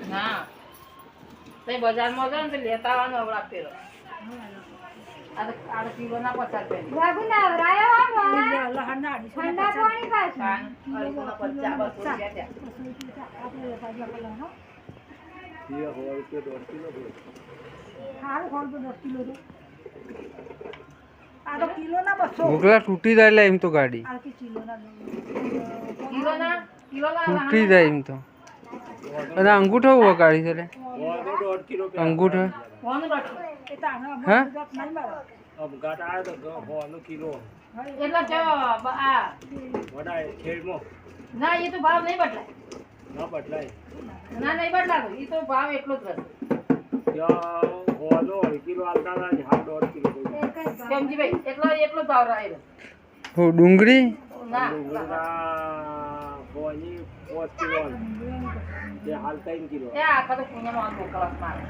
ના તે બજારમાં જાવ ને તો લેતા આવવાનું અવળા ફેરો આ કિલો ના 50 રૂપિયા બાબુ નવરાયો આમ લહણના ઠંડા પાણી પાછું 50 રૂપિયા આપણે સાજા કલાનો ये हो रुपये 1.5 किलो दो હાલ હોલ તો 10 કિલો દો આ તો કિલો ના 200 ઉગલા તૂટી જાય લે એમ તો ગાડી આ કે કિલો ના કિલો ના તૂટી જાય એમ તો અને અંગૂઠો વગાડી છે લે वो तो 1.5 किलो पे અંગૂઠો કોણ રટો એ તાનો હા? નહીં મારો अब घाट आए तो हो किलो એટલે તો આ वडा खेड़ मो ના એ તો ભાવ નહીં બદલાય ना बदलाय ના નહીં બદલાતો એ તો ભાવ એટલો જ રહેશે क्या होलो 1 किलो आता ना हां 1.5 किलो કેમજી ભાઈ એટલો ભાવ રહ્યો હો ડુંગળી ના बोनी 5 किलो ये हाल 3 किलो એ આખા તો પુણ્યમાં મોકલવા મારે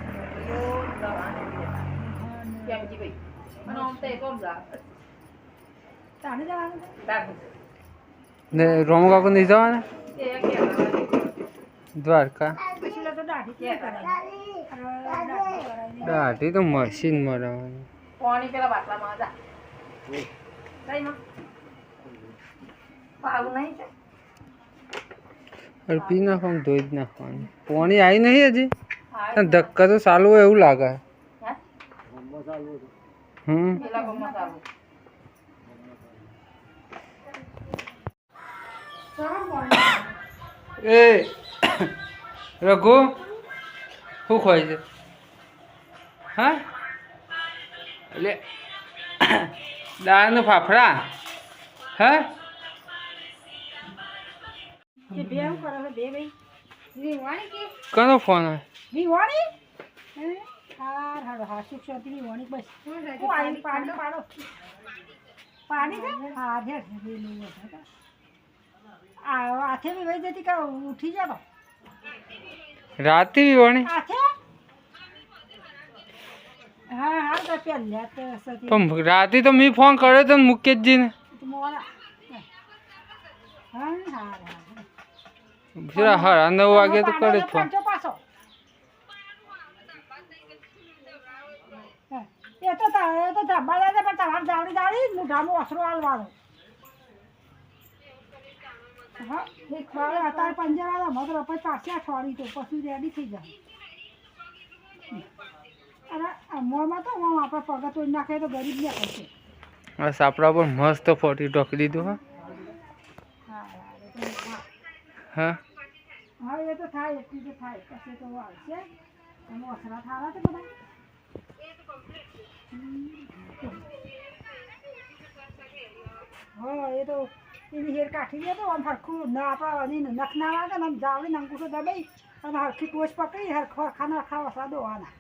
કેમજી ભાઈ અને આમ તો એ કોમ જા તાને જવાનું રાખો ને રોમ કાકો નહીં જવાના એ કે દ્વારકા પછી તો દાઢી કે કરાય દાઢી કરાય દાઢી તો મશીન મરાવવાની પાણી પેલા બાટલામાં જા કઈ માં પાવું નહીં છે પી નાખવાનું ધોઈ જ નાખવાનું પાણી આવી નહીં હજી હા ધક્કા તો ચાલુ હોય એવું લાગે હે मसालो પેલા ગમમાં ચાલુ એ રઘુ શું ખવાય છે હા એટલે દાળનો ફાફડા હા કે બે હું કરે છે બે ભાઈ રીવાણી કે કનો ફોન આવે વિવાણી હાર હાર હા સુખ શાંતિ વિવાણી બસ કોણ રાજી હું આવી પાણી પાડો પાણી છે હા ધે આ હાથે બી વહી જતી કા ઉઠી જાતો રાતે વિવાણી હાથે હા હા તો પહેલા તો સતી પણ રાતે તો મેં ફોન કર્યો તો મુકેશજીને મોરા હા હા હા 9 વાગે તો કરે જ ફોન પાછો એ તો ધાબા લાગે પણ તમારે દાવડી મોઢામાં ઓસરો હાલવાનો હા એક વાર અત્યારે પંજરાળા મત પછી પાછી અઠવાડી તો પછી રેડી થઈ જાય અને મોંમાં તો આપણે પગ તોડી નાખે તો ગરીબ ને કરશે આ સાપડા પર મસ્ત ફોટી ઢોકી દીધું હા હા હા એ તો થાય એટલી તો થાય પછી તો આવશે અને ઓસરા થારા તો બધા હા એ તો એની હેર કાઢી દે તો આમ હરખું ના આપણે નખ ના લાગે ને આમ જાવડી અંગૂઠો દબાઈ અને હરખી ટોચ પકડી હરખા ખાના ખાવા સાદો આના